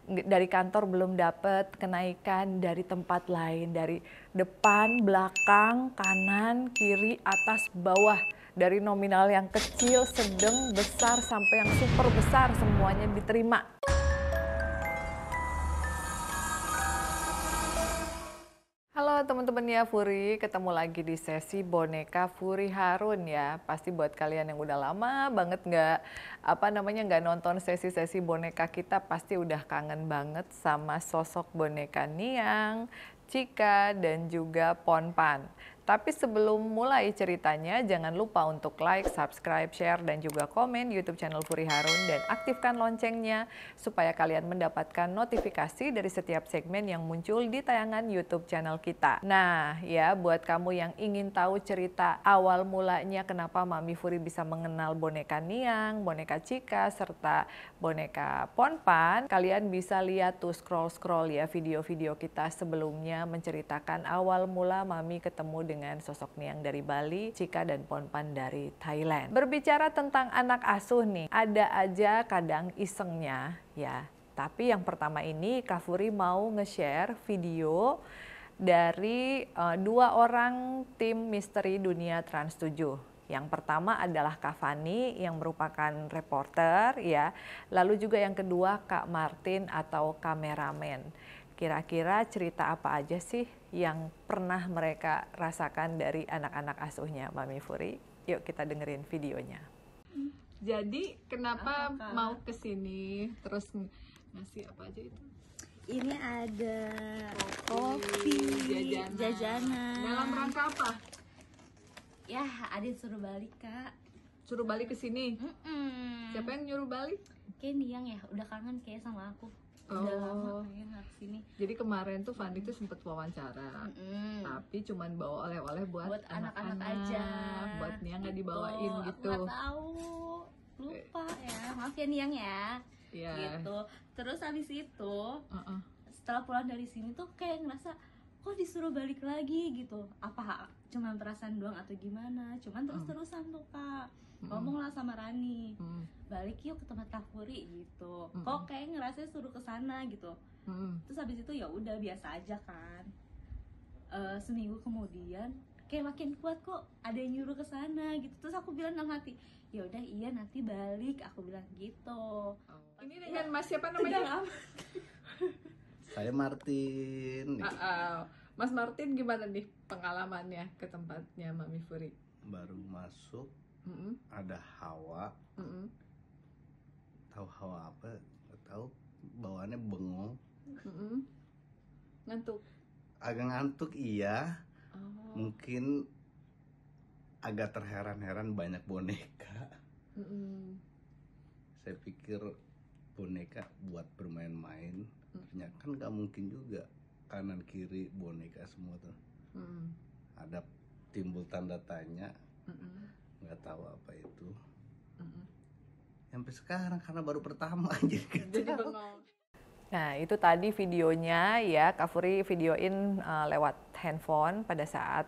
dari kantor belum dapat kenaikan dari tempat lain, dari depan, belakang, kanan, kiri, atas, bawah. Dari nominal yang kecil, sedang, besar, sampai yang super besar, semuanya diterima. Halo teman-teman ya Furi, ketemu lagi di sesi boneka Furi Harun ya. Pasti buat kalian yang udah lama banget nggak nonton sesi-sesi boneka kita, pasti udah kangen banget sama sosok boneka Niang, Cika, dan juga Ponpan. Tapi sebelum mulai ceritanya, jangan lupa untuk like, subscribe, share, dan juga komen YouTube channel Furi Harun dan aktifkan loncengnya supaya kalian mendapatkan notifikasi dari setiap segmen yang muncul di tayangan YouTube channel kita. Nah, ya buat kamu yang ingin tahu cerita awal mulanya kenapa Mami Furi bisa mengenal boneka Niang, boneka Cika, serta boneka Ponpan, kalian bisa lihat tuh scroll-scroll ya video-video kita sebelumnya menceritakan awal mula Mami ketemu dengan sosok Niang dari Bali, Cika dan Ponpan dari Thailand. Berbicara tentang anak asuh nih, ada aja kadang isengnya ya. Tapi yang pertama ini Kak Furi mau nge-share video dari dua orang tim misteri dunia Trans 7. Yang pertama adalah Kak Fani yang merupakan reporter ya. Lalu juga yang kedua Kak Martin atau kameramen. Kira-kira cerita apa aja sih yang pernah mereka rasakan dari anak-anak asuhnya Mami Furi? Yuk kita dengerin videonya. Jadi kenapa mau kesini terus ngasih apa aja itu? Ini ada kopi, jajanan. Dalam rangka apa? Ya, Adit suruh balik, Kak. Suruh balik ke sini? Siapa yang nyuruh balik? Kayak Niang ya, udah kangen kayak sama aku. Udah lama pengen kesini. Jadi kemarin tuh Fandi tuh sempet wawancara, tapi cuman bawa oleh-oleh buat anak-anak aja. Buat Niang nggak dibawain gitu. Nggak tahu, lupa ya. Maaf ya Niang ya. Iya. Gitu. Terus habis itu, setelah pulang dari sini tuh kayak ngerasa kok disuruh balik lagi gitu. Apa cuman perasaan doang atau gimana? Cuman terus-terusan tuh Kak. Ngomong lah sama Rani, balik yuk ke tempat Kak Furi gitu. Kok kayak ngerasa suruh ke sana gitu. Terus habis itu ya udah biasa aja kan. Seminggu kemudian kayak makin kuat kok ada yang nyuruh ke sana gitu. Terus aku bilang dalam hati, ya udah iya nanti balik, aku bilang gitu. Ini dengan Mas siapa namanya? Saya Martin. Mas Martin gimana nih pengalamannya ke tempatnya Mami Furi? Baru masuk, ada Hawa. Tahu Hawa apa? Nggak tahu. Bawaannya bengong. Ngantuk? Agak ngantuk iya. Mungkin agak terheran-heran banyak boneka. Saya pikir boneka buat bermain-main. Ternyata kan nggak mungkin juga kanan kiri boneka semua tuh. Ada timbul tanda tanya, nggak tahu apa itu. Sampai sekarang karena baru pertama jadi bengong. Nah itu tadi videonya ya, Kak Furi videoin lewat handphone pada saat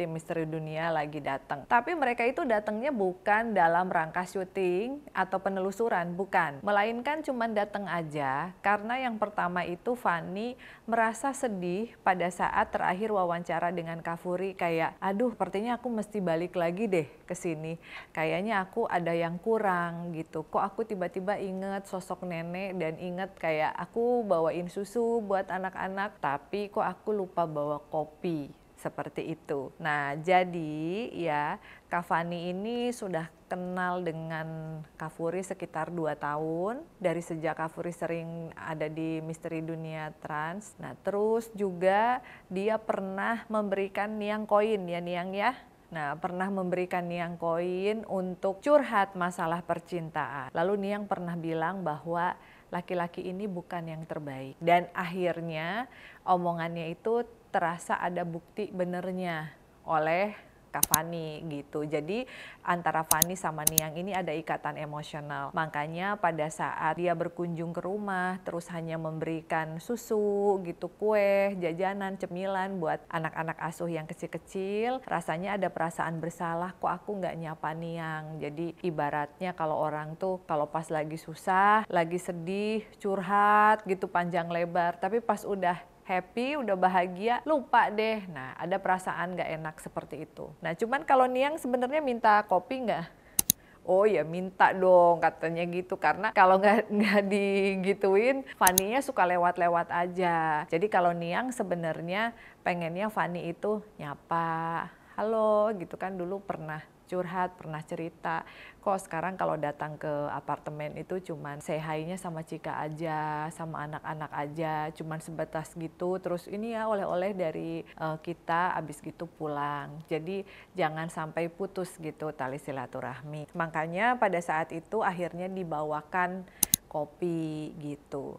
tim misteri dunia lagi datang. Tapi mereka itu datangnya bukan dalam rangka syuting atau penelusuran, bukan. Melainkan cuman datang aja karena yang pertama itu Fani merasa sedih pada saat terakhir wawancara dengan Kak Furi kayak, aduh sepertinya aku mesti balik lagi deh ke sini. Kayaknya aku ada yang kurang gitu. Kok aku tiba-tiba inget sosok nenek dan inget kayak aku bawain susu buat anak-anak, tapi kok aku lupa bawa kopi. Seperti itu. Nah, jadi ya Kak Fani ini sudah kenal dengan Kak Furi sekitar 2 tahun. Dari sejak Kak Furi sering ada di Misteri Dunia Trans. Nah, terus juga dia pernah memberikan Niang koin ya Niang ya. Nah, pernah memberikan Niang koin untuk curhat masalah percintaan. Lalu Niang pernah bilang bahwa laki-laki ini bukan yang terbaik. Dan akhirnya omongannya itu terasa ada bukti benernya oleh Kak Fani gitu. Jadi antara Fani sama Niang ini ada ikatan emosional. Makanya pada saat dia berkunjung ke rumah terus hanya memberikan susu gitu, kue, jajanan, cemilan buat anak-anak asuh yang kecil-kecil, rasanya ada perasaan bersalah, kok aku nggak nyapa Niang. Jadi ibaratnya kalau orang tuh kalau pas lagi susah, lagi sedih, curhat gitu panjang lebar, tapi pas udah happy, udah bahagia, lupa deh. Nah, ada perasaan gak enak seperti itu. Nah, cuman kalau Niang sebenarnya minta kopi nggak? Oh ya minta dong katanya gitu, karena kalau nggak digituin Fani-nya suka lewat-lewat aja. Jadi kalau Niang sebenarnya pengennya Fani itu nyapa, halo gitu kan, dulu pernah curhat, pernah cerita, kok sekarang kalau datang ke apartemen itu cuman say hi-nya sama Cika aja, sama anak-anak aja, cuman sebatas gitu, terus ini ya oleh-oleh dari kita, abis gitu pulang. Jadi jangan sampai putus gitu tali silaturahmi. Makanya pada saat itu akhirnya dibawakan kopi gitu.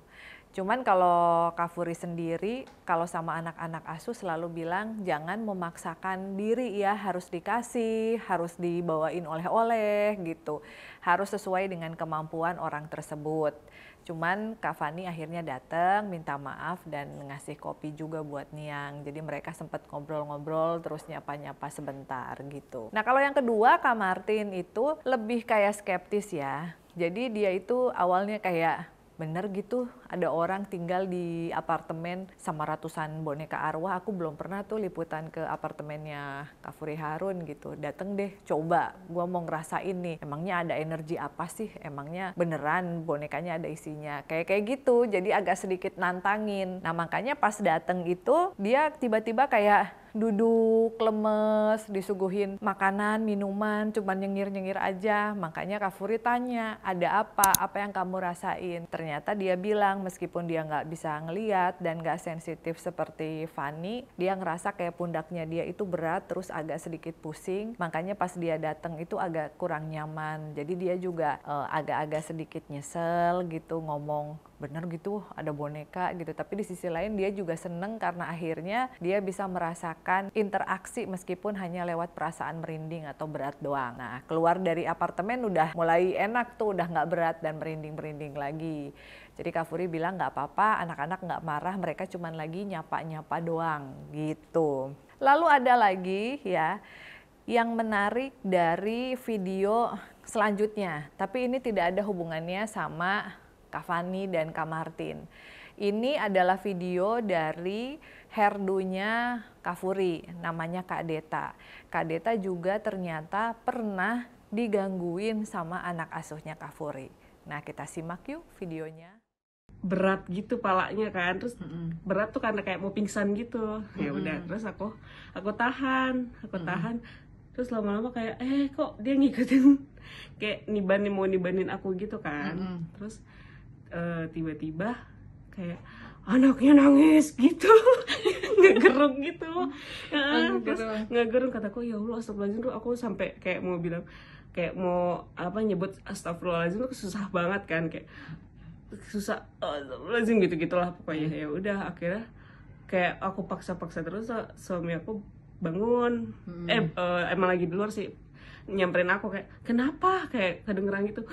Cuman kalau Kak Furi sendiri, kalau sama anak-anak asuh selalu bilang jangan memaksakan diri ya, harus dikasih, harus dibawain oleh-oleh gitu. Harus sesuai dengan kemampuan orang tersebut. Cuman Kak Fani akhirnya datang, minta maaf dan ngasih kopi juga buat Niang. Jadi mereka sempat ngobrol-ngobrol terus nyapa-nyapa sebentar gitu. Nah kalau yang kedua Kak Martin itu lebih kayak skeptis ya. Jadi dia itu awalnya kayak bener gitu ada orang tinggal di apartemen sama ratusan boneka arwah. Aku belum pernah tuh liputan ke apartemennya Kak Furi Harun gitu. Dateng deh coba, gua mau ngerasain nih emangnya ada energi apa sih, emangnya beneran bonekanya ada isinya, kayak gitu. Jadi agak sedikit nantangin. Nah makanya pas dateng itu dia tiba-tiba kayak duduk lemes, disuguhin makanan, minuman, cuman nyengir-nyengir aja. Makanya Kak Furi tanya, ada apa yang kamu rasain? Ternyata dia bilang meskipun dia nggak bisa ngeliat dan nggak sensitif seperti Fani, dia ngerasa kayak pundaknya dia itu berat terus agak sedikit pusing. Makanya pas dia datang itu agak kurang nyaman. Jadi dia juga agak-agak sedikit nyesel gitu, ngomong bener gitu ada boneka gitu. Tapi di sisi lain dia juga seneng karena akhirnya dia bisa merasakan interaksi meskipun hanya lewat perasaan merinding atau berat doang. Nah keluar dari apartemen udah mulai enak tuh, udah nggak berat dan merinding-merinding lagi. Jadi Kak Furi bilang nggak apa-apa, anak-anak nggak marah, mereka cuman lagi nyapa-nyapa doang gitu. Lalu ada lagi ya yang menarik dari video selanjutnya, tapi ini tidak ada hubungannya sama Kak Fani dan Kak Martin. Ini adalah video dari herdunya Kak Furi, namanya Kak Deta. Kak Deta juga ternyata pernah digangguin sama anak asuhnya Kak Furi. Nah kita simak yuk videonya. Berat gitu palanya kan, terus berat tuh karena kayak mau pingsan gitu. Ya udah, terus aku tahan, terus lama-lama kayak kok dia ngikutin kayak mau nibanin aku gitu kan. Terus tiba-tiba kayak anaknya nangis gitu. Ngegerung gitu. Terus ngegerung, kataku ya Allah astagfirullahaladzim. Aku sampai kayak mau bilang, kayak mau nyebut astagfirullahaladzim tuh susah banget kan, kayak susah astagfirullahaladzim gitu-gitulah pokoknya. Ya udah akhirnya kayak aku paksa-paksa terus, suami aku bangun. Emang lagi di luar sih, nyamperin aku kayak kenapa, kayak kedengeran gitu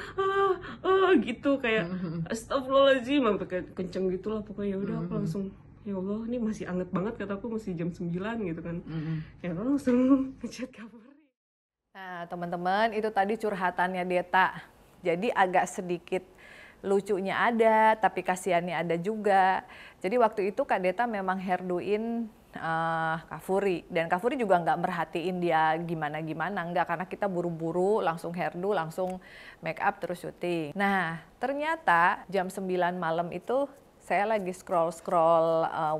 gitu kayak astagfirullahaladzim sampai kayak kenceng gitulah pokoknya. Ya udah aku langsung ya Allah ini masih anget banget, kataku masih jam 9 gitu kan. Ya aku langsung ngechat kabar. Nah teman-teman itu tadi curhatannya Deta, jadi agak sedikit lucunya ada tapi kasihannya ada juga. Jadi waktu itu Kak Deta memang herduin Kak Furi, dan Kak Furi juga nggak merhatiin dia gimana-gimana, nggak, karena kita buru-buru langsung herdu, langsung make up terus syuting. Nah ternyata jam 9 malam itu saya lagi scroll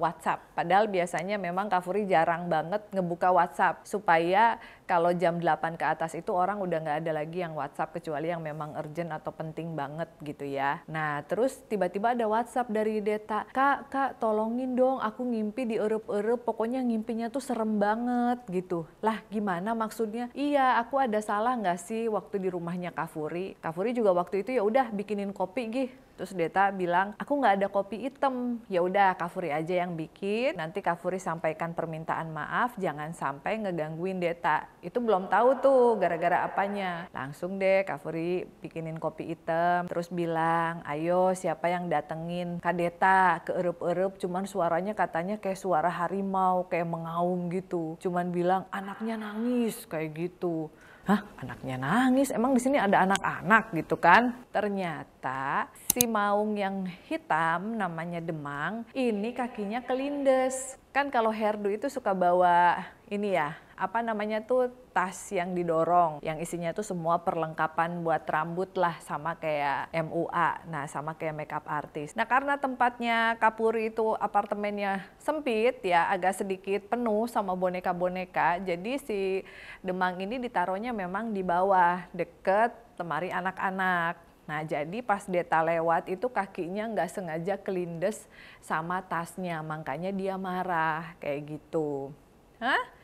WhatsApp. Padahal biasanya memang Kak Furi jarang banget ngebuka WhatsApp, supaya kalau jam 8 ke atas itu orang udah nggak ada lagi yang WhatsApp, kecuali yang memang urgent atau penting banget gitu ya. Nah terus tiba-tiba ada WhatsApp dari Deta, Kak tolongin dong, aku ngimpi dieureub-eureub, pokoknya ngimpinya tuh serem banget gitu. Lah gimana maksudnya? Iya, aku ada salah nggak sih waktu di rumahnya Kak Furi? Kak Furi juga waktu itu ya udah bikinin kopi Terus Deta bilang, aku nggak ada kopi hitam. Ya udah, Kak Furi aja yang bikin. Nanti Kak Furi sampaikan permintaan maaf, jangan sampai ngegangguin Deta. Itu belum tahu tuh gara-gara apanya. Langsung deh Kak Furi bikinin kopi hitam. Terus bilang, ayo siapa yang datengin Kak Deta, keerup-erup. Cuman suaranya katanya kayak suara harimau, kayak mengaum gitu. Cuman bilang anaknya nangis kayak gitu. Hah, anaknya nangis? Emang di sini ada anak-anak gitu kan? Ternyata si maung yang hitam namanya Demang, ini kakinya kelindes. Kan kalau Herdu itu suka bawa ini ya, apa namanya tuh tas yang didorong, yang isinya tuh semua perlengkapan buat rambut lah, sama kayak MUA, nah sama kayak makeup artist. Nah karena tempatnya Kak Puri itu apartemennya sempit ya, agak sedikit penuh sama boneka-boneka, jadi si Demang ini ditaruhnya memang di bawah, deket lemari anak-anak. Nah jadi pas Deta lewat itu kakinya nggak sengaja kelindes sama tasnya, makanya dia marah kayak gitu. Hah?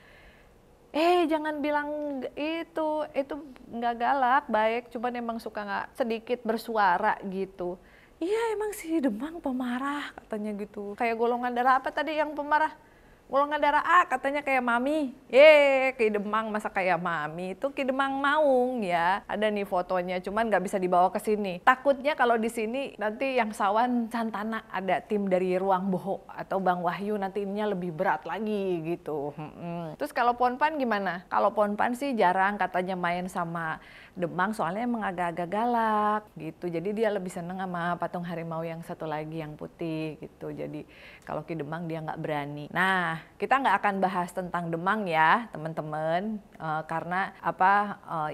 Jangan bilang itu nggak galak, baik, cuman emang suka nggak sedikit bersuara gitu. Iya emang si Demang pemarah katanya gitu. Kayak golongan darah apa tadi yang pemarah? Golongan darah A katanya kayak Mami. Ki Demang masa kayak Mami? Itu Ki Demang Maung ya. Ada nih fotonya, cuman nggak bisa dibawa ke sini. Takutnya kalau di sini nanti yang Sawan Santana ada tim dari Ruang Boho atau Bang Wahyu, nanti ininya lebih berat lagi gitu. Terus kalau Ponpan gimana? Kalau Ponpan sih jarang katanya main sama Demang, soalnya emang agak-agak galak gitu. Jadi dia lebih seneng sama patung harimau yang satu lagi yang putih gitu. Jadi kalau Ki Demang dia nggak berani. Nah, kita nggak akan bahas tentang Demang ya teman-teman, karena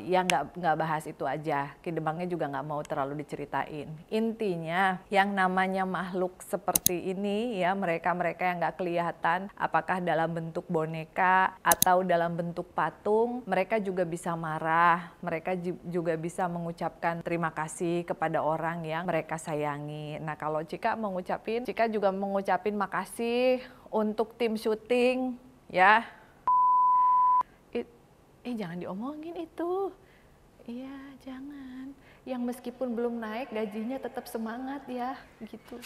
ya nggak bahas itu aja. Ki Demangnya juga nggak mau terlalu diceritain. Intinya yang namanya makhluk seperti ini ya, mereka yang nggak kelihatan, apakah dalam bentuk boneka atau dalam bentuk patung, mereka juga bisa marah, mereka juga bisa mengucapkan terima kasih kepada orang yang mereka sayangi. Nah kalau Cika juga mengucapin makasih untuk tim syuting ya. Jangan diomongin itu. Iya jangan. Yang meskipun belum naik gajinya tetap semangat ya gitu.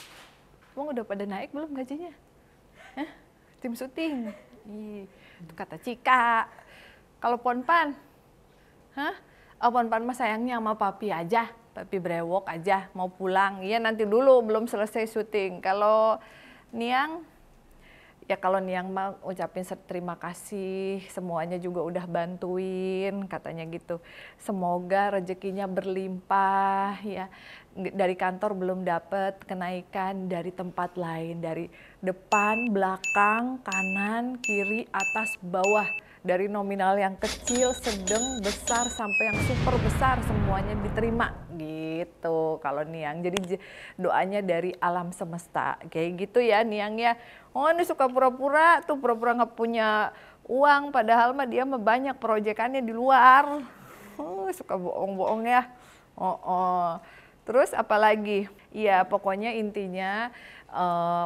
Emang udah pada naik belum gajinya? Hah? Tim syuting. Itu kata Cika. Kalau Ponpan? Hah? Ponpan mah sayangnya sama papi aja. Papi brewok aja mau pulang. Iya nanti dulu belum selesai syuting. Kalau Niang, ya kalau Niang mah ucapin terima kasih, semuanya juga udah bantuin katanya gitu. Semoga rezekinya berlimpah ya. Dari kantor belum dapet kenaikan, dari tempat lain, dari depan, belakang, kanan, kiri, atas, bawah. Dari nominal yang kecil, sedang, besar, sampai yang super besar, semuanya diterima gitu kalau Niang. Jadi doanya dari alam semesta, kayak gitu ya Niang ya. Oh ini suka pura-pura, tuh pura-pura nggak punya uang, padahal mah dia mah banyak proyekannya di luar. Suka bohong-bohong ya. Terus apalagi? Ya pokoknya intinya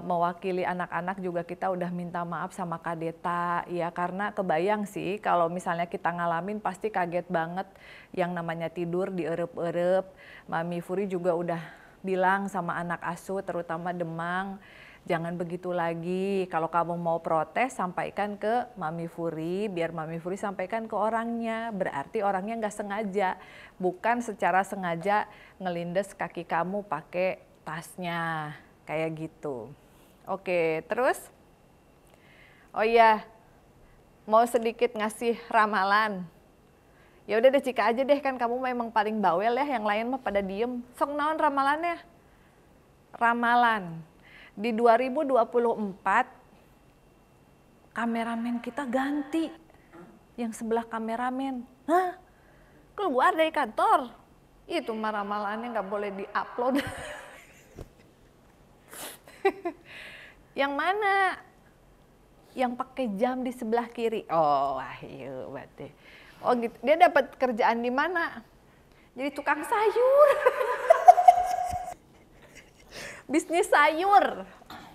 mewakili anak-anak juga kita udah minta maaf sama Kak Deta ya, karena kebayang sih kalau misalnya kita ngalamin pasti kaget banget, yang namanya tidur dierep-erep. Mami Furi juga udah bilang sama anak asuh terutama Demang, jangan begitu lagi, kalau kamu mau protes sampaikan ke Mami Furi, biar Mami Furi sampaikan ke orangnya, berarti orangnya nggak sengaja, bukan secara sengaja ngelindes kaki kamu pakai tasnya. Kayak gitu. Oke, terus? Oh iya, mau sedikit ngasih ramalan. Ya udah deh Cika aja deh, kan kamu memang paling bawel ya, yang lain mah pada diem. Sok naon ramalannya? Ramalan. Di 2024, kameramen kita ganti. Yang sebelah kameramen. Hah? Keluar dari kantor. Itu mah ramalannya nggak boleh di-upload. Yang mana? Yang pakai jam di sebelah kiri. Oh, Wahyu berarti. Oh gitu. Dia dapat kerjaan di mana? Jadi tukang sayur. Bisnis sayur.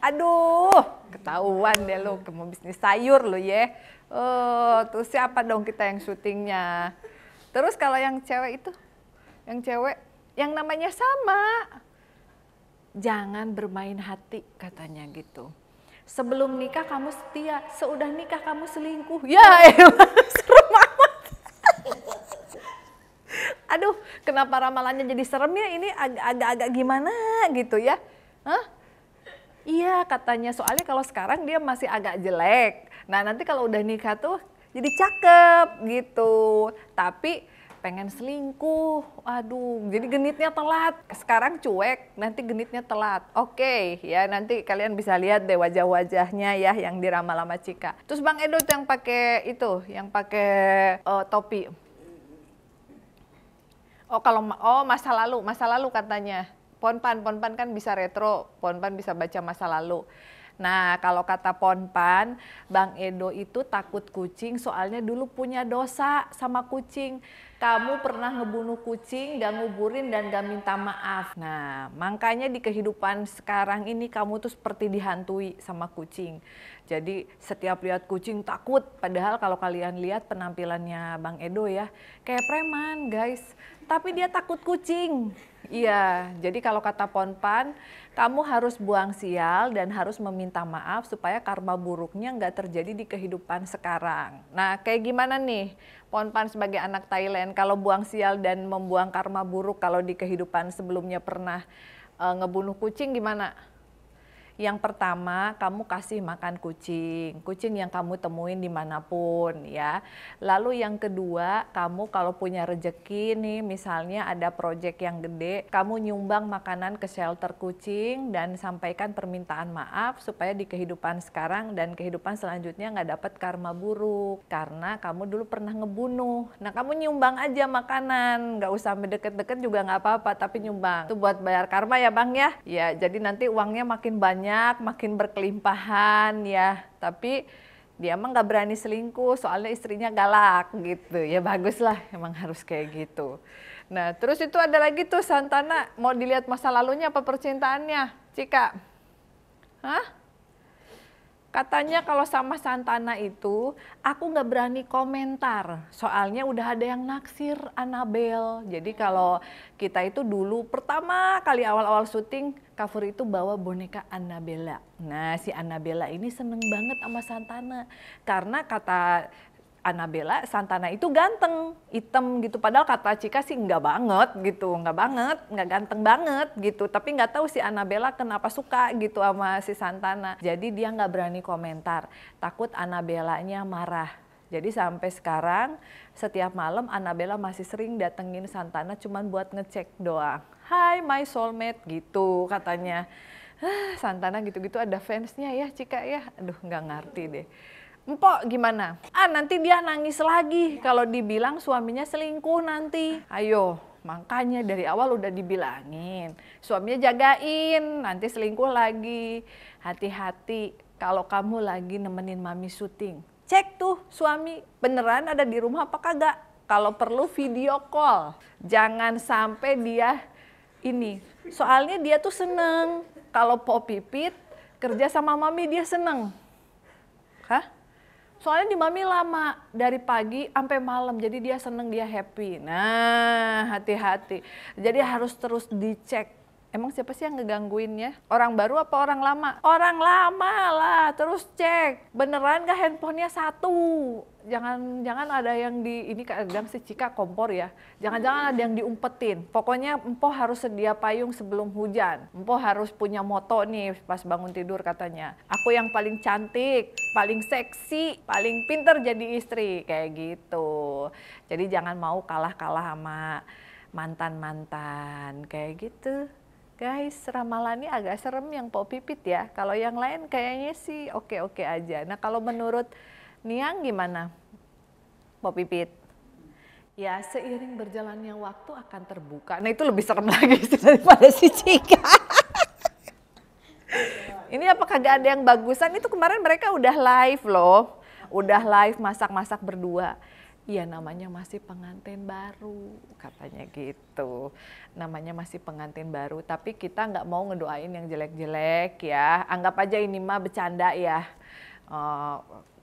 Aduh, ketahuan deh lo mau bisnis sayur lo ya. Oh, tuh siapa dong kita yang syutingnya? Terus kalau yang cewek itu, yang cewek yang namanya sama. jangan bermain hati katanya gitu. Sebelum nikah kamu setia, seudah nikah kamu selingkuh. Ya elah, serem amat. Aduh, kenapa ramalannya jadi serem ya? Ini agak-agak gimana gitu ya? Hah? Iya katanya, soalnya kalau sekarang dia masih agak jelek. Nah nanti kalau udah nikah tuh jadi cakep gitu. Tapi pengen selingkuh, aduh jadi genitnya telat. Sekarang cuek, nanti genitnya telat. Oke, ya nanti kalian bisa lihat deh wajah-wajahnya ya yang diramal sama Cika. Terus Bang Edo yang pakai itu, yang pakai topi. Oh kalau masa lalu katanya. Ponpan kan bisa retro, Ponpan bisa baca masa lalu. Nah kalau kata Ponpan, Bang Edo itu takut kucing soalnya dulu punya dosa sama kucing. Kamu pernah ngebunuh kucing, gak nguburin dan gak minta maaf. Nah makanya di kehidupan sekarang ini kamu tuh seperti dihantui sama kucing. Jadi setiap lihat kucing takut, padahal kalau kalian lihat penampilannya Bang Edo ya, kayak preman guys. Tapi dia takut kucing. Iya, jadi kalau kata Ponpan, kamu harus buang sial dan harus meminta maaf supaya karma buruknya nggak terjadi di kehidupan sekarang. Nah, kayak gimana nih Ponpan sebagai anak Thailand kalau buang sial dan membuang karma buruk kalau di kehidupan sebelumnya pernah ngebunuh kucing gimana? Yang pertama, kamu kasih makan kucing yang kamu temuin dimanapun ya. Lalu yang kedua, kamu kalau punya rejeki nih, misalnya ada proyek yang gede, kamu nyumbang makanan ke shelter kucing dan sampaikan permintaan maaf supaya di kehidupan sekarang dan kehidupan selanjutnya nggak dapat karma buruk. Karena kamu dulu pernah ngebunuh. Nah kamu nyumbang aja makanan, nggak usah deket-deket juga nggak apa-apa, tapi nyumbang. Itu buat bayar karma ya Bang ya. Ya jadi nanti uangnya makin banyak, makin berkelimpahan ya. Tapi dia emang nggak berani selingkuh soalnya istrinya galak gitu. Ya bagus lah, emang harus kayak gitu. Nah terus itu ada lagi tuh Santana, mau dilihat masa lalunya apa percintaannya Cika? Hah? Katanya kalau sama Santana itu aku nggak berani komentar soalnya udah ada yang naksir Annabelle. Jadi kalau kita itu dulu pertama kali awal-awal syuting Kak Furi itu bawa boneka Annabella. Nah si Annabella ini seneng banget sama Santana karena kata Annabella, Santana itu ganteng, hitam gitu. Padahal kata Cika sih nggak banget gitu, nggak ganteng banget gitu. Tapi nggak tahu si Annabella kenapa suka gitu sama si Santana. Jadi dia nggak berani komentar, takut Annabella-nya marah. Jadi sampai sekarang setiap malam Annabella masih sering datengin Santana cuman buat ngecek doang. Hai my soulmate gitu katanya. Santana gitu-gitu ada fansnya ya Cika ya. Aduh nggak ngerti deh. Empok gimana? Nanti dia nangis lagi kalau dibilang suaminya selingkuh nanti. Ayo, makanya dari awal udah dibilangin. Suaminya jagain, nanti selingkuh lagi. Hati-hati kalau kamu lagi nemenin mami syuting. Cek tuh suami beneran ada di rumah apa kagak. Kalau perlu video call. Jangan sampai dia ini. Soalnya dia tuh seneng. Kalau Po Pipit kerja sama mami dia seneng. Hah? Soalnya di mami lama, dari pagi sampai malam, jadi dia seneng, dia happy. Nah, hati-hati. Jadi harus terus dicek. Emang siapa sih yang ngegangguinnya? Orang baru apa orang lama? Orang lama lah, terus cek. Beneran gak handphonenya satu? Jangan ada yang di, ini kadang si Cika kompor ya. Jangan-jangan ada yang diumpetin. Pokoknya Empo harus sedia payung sebelum hujan. Empo harus punya moto nih pas bangun tidur katanya. Aku yang paling cantik, paling seksi, paling pinter jadi istri. Kayak gitu. Jadi jangan mau kalah-kalah sama mantan-mantan. Kayak gitu. Guys, ramalannya agak serem yang Po Pipit ya. Kalau yang lain kayaknya sih oke-oke aja. Nah kalau menurut Niang gimana, Po Pipit? Ya seiring berjalannya waktu akan terbuka. Nah itu lebih serem lagi sih daripada si Cika. Ini apa kagak ada yang bagusan? Itu kemarin mereka udah live loh. Udah live masak-masak berdua. Iya namanya masih pengantin baru katanya gitu. Namanya masih pengantin baru. Tapi kita nggak mau ngedoain yang jelek-jelek ya. Anggap aja ini mah bercanda ya.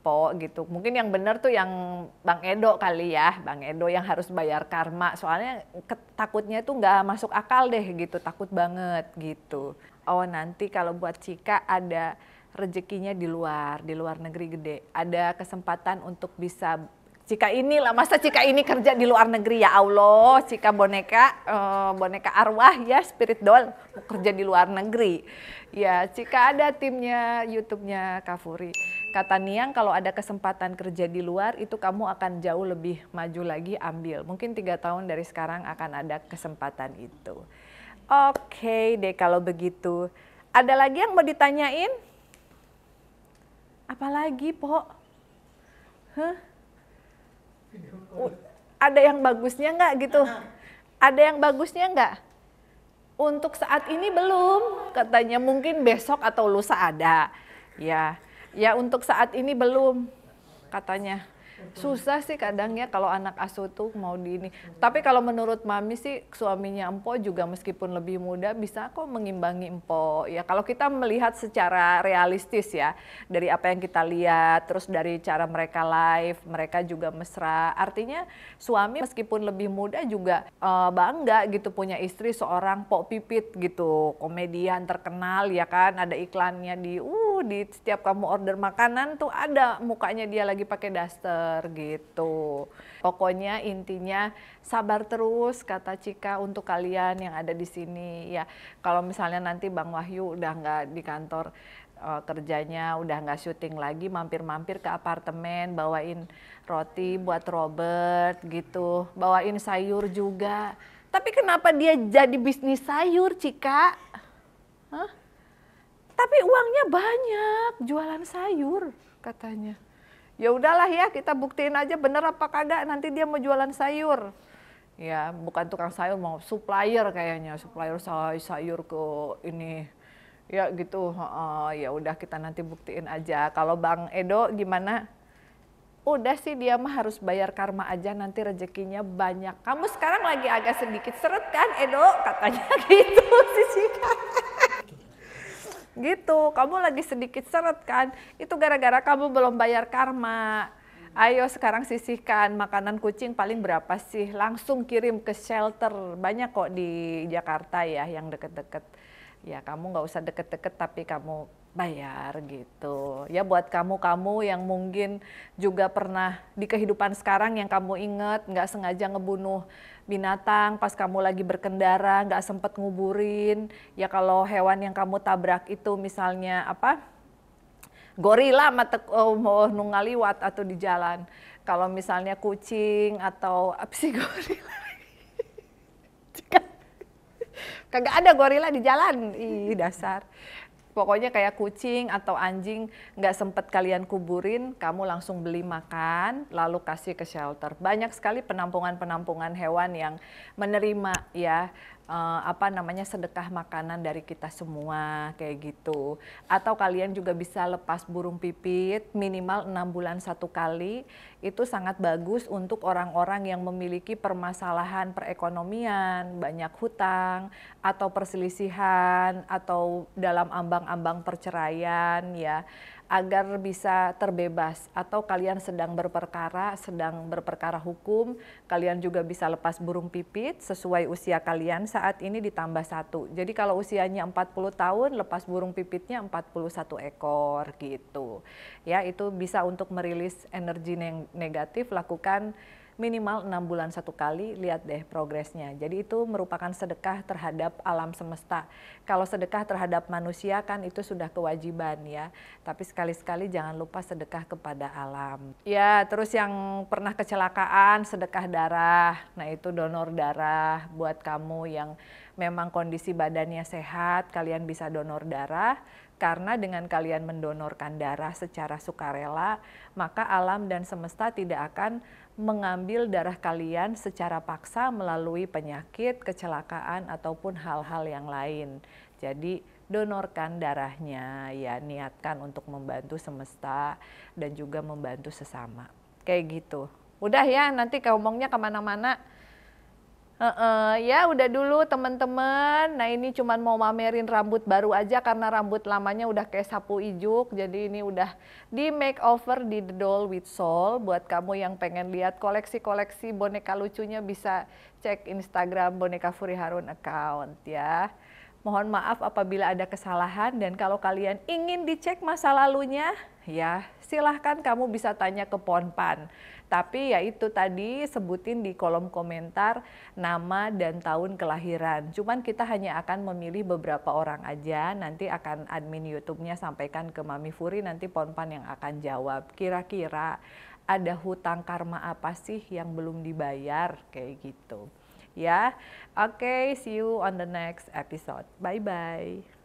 Po gitu. Mungkin yang benar tuh yang Bang Edo kali ya. Bang Edo yang harus bayar karma. Soalnya takutnya tuh nggak masuk akal deh gitu. Takut banget gitu. oh nanti kalau buat Cika ada rezekinya di luar negeri gede, ada kesempatan untuk bisa Cika inilah, masa Cika ini kerja di luar negeri, ya Allah, Cika boneka arwah ya, spirit doll, kerja di luar negeri. Ya, Cika ada timnya YouTube-nya Kak Furi. Kata Niang kalau ada kesempatan kerja di luar itu kamu akan jauh lebih maju lagi, ambil. Mungkin 3 tahun dari sekarang akan ada kesempatan itu. Oke deh kalau begitu. Ada lagi yang mau ditanyain? Apalagi, Po? Ada yang bagusnya nggak gitu? Ada yang bagusnya nggak? Untuk saat ini belum, katanya mungkin besok atau lusa ada. Ya untuk saat ini belum, katanya. Susah sih kadang ya kalau anak asuh tuh mau di ini. Tapi kalau menurut Mami sih suaminya Empo juga meskipun lebih muda bisa kok mengimbangi Empo. Ya kalau kita melihat secara realistis ya, dari apa yang kita lihat, terus dari cara mereka live, mereka juga mesra. Artinya suami meskipun lebih muda juga bangga gitu punya istri seorang Pok Pipit gitu, komedian terkenal ya kan, ada iklannya di setiap kamu order makanan tuh ada mukanya dia lagi pakai daster gitu. Pokoknya intinya sabar terus kata Cika untuk kalian yang ada di sini ya. Kalau misalnya nanti Bang Wahyu udah nggak di kantor kerjanya, udah nggak syuting lagi, mampir-mampir ke apartemen, bawain roti buat Robert gitu, bawain sayur juga. Tapi kenapa dia jadi bisnis sayur, Cika? Hah? Tapi uangnya banyak, jualan sayur katanya. Ya udahlah ya, kita buktiin aja bener apa kagak, nanti dia mau jualan sayur. Ya, bukan tukang sayur, mau supplier kayaknya, supplier sayur ke ini. Ya gitu, ya udah kita nanti buktiin aja. Kalau Bang Edo gimana? Udah sih dia mah harus bayar karma aja, nanti rezekinya banyak. Kamu sekarang lagi agak sedikit seret kan Edo, katanya gitu sih Cika. Gitu, kamu lagi sedikit seret kan, itu gara-gara kamu belum bayar karma. Ayo sekarang sisihkan, makanan kucing paling berapa sih, langsung kirim ke shelter, banyak kok di Jakarta ya yang deket-deket. Ya kamu nggak usah deket-deket tapi kamu bayar gitu. Ya buat kamu-kamu yang mungkin juga pernah di kehidupan sekarang yang kamu inget nggak sengaja ngebunuh binatang pas kamu lagi berkendara, nggak sempet nguburin. Ya kalau hewan yang kamu tabrak itu misalnya apa, gorila mau nungaliwat atau di jalan. Kalau misalnya kucing atau apa sih gorila? Kagak ada gorila di jalan, ih dasar. Pokoknya kayak kucing atau anjing nggak sempet kalian kuburin, kamu langsung beli makan, lalu kasih ke shelter. Banyak sekali penampungan-penampungan hewan yang menerima ya sedekah makanan dari kita semua kayak gitu. Atau kalian juga bisa lepas burung pipit minimal 6 bulan 1 kali. Itu sangat bagus untuk orang-orang yang memiliki permasalahan perekonomian, banyak hutang, atau perselisihan, atau dalam ambang-ambang perceraian ya, agar bisa terbebas. Atau kalian sedang berperkara hukum, kalian juga bisa lepas burung pipit sesuai usia kalian saat ini ditambah 1. Jadi kalau usianya 40 tahun, lepas burung pipitnya 41 ekor gitu. Ya, itu bisa untuk merilis energi negatif, lakukan minimal 6 bulan 1 kali, lihat deh progresnya. Jadi itu merupakan sedekah terhadap alam semesta. Kalau sedekah terhadap manusia kan itu sudah kewajiban ya. Tapi sekali-sekali jangan lupa sedekah kepada alam. Ya, terus yang pernah kecelakaan, sedekah darah. Nah itu donor darah buat kamu yang memang kondisi badannya sehat, kalian bisa donor darah. Karena dengan kalian mendonorkan darah secara sukarela, maka alam dan semesta tidak akan mengambil darah kalian secara paksa melalui penyakit, kecelakaan, ataupun hal-hal yang lain. Jadi donorkan darahnya, ya niatkan untuk membantu semesta dan juga membantu sesama. Kayak gitu. Udah ya, nanti ngomongnya kemana-mana. Ya udah dulu teman-teman. Nah ini cuman mau mamerin rambut baru aja karena rambut lamanya udah kayak sapu ijuk. Jadi ini udah di makeover di The Doll with Soul. Buat kamu yang pengen lihat koleksi-koleksi boneka lucunya bisa cek Instagram Boneka Furi Harun account ya. Mohon maaf apabila ada kesalahan, dan kalau kalian ingin dicek masa lalunya, ya silahkan kamu bisa tanya ke Ponpan. Tapi ya itu tadi, sebutin di kolom komentar nama dan tahun kelahiran. Cuman kita hanya akan memilih beberapa orang aja, nanti akan admin YouTube-nya sampaikan ke Mami Furi, nanti Ponpan yang akan jawab. Kira-kira ada hutang karma apa sih yang belum dibayar, kayak gitu. Ya, oke, see you on the next episode. Bye-bye.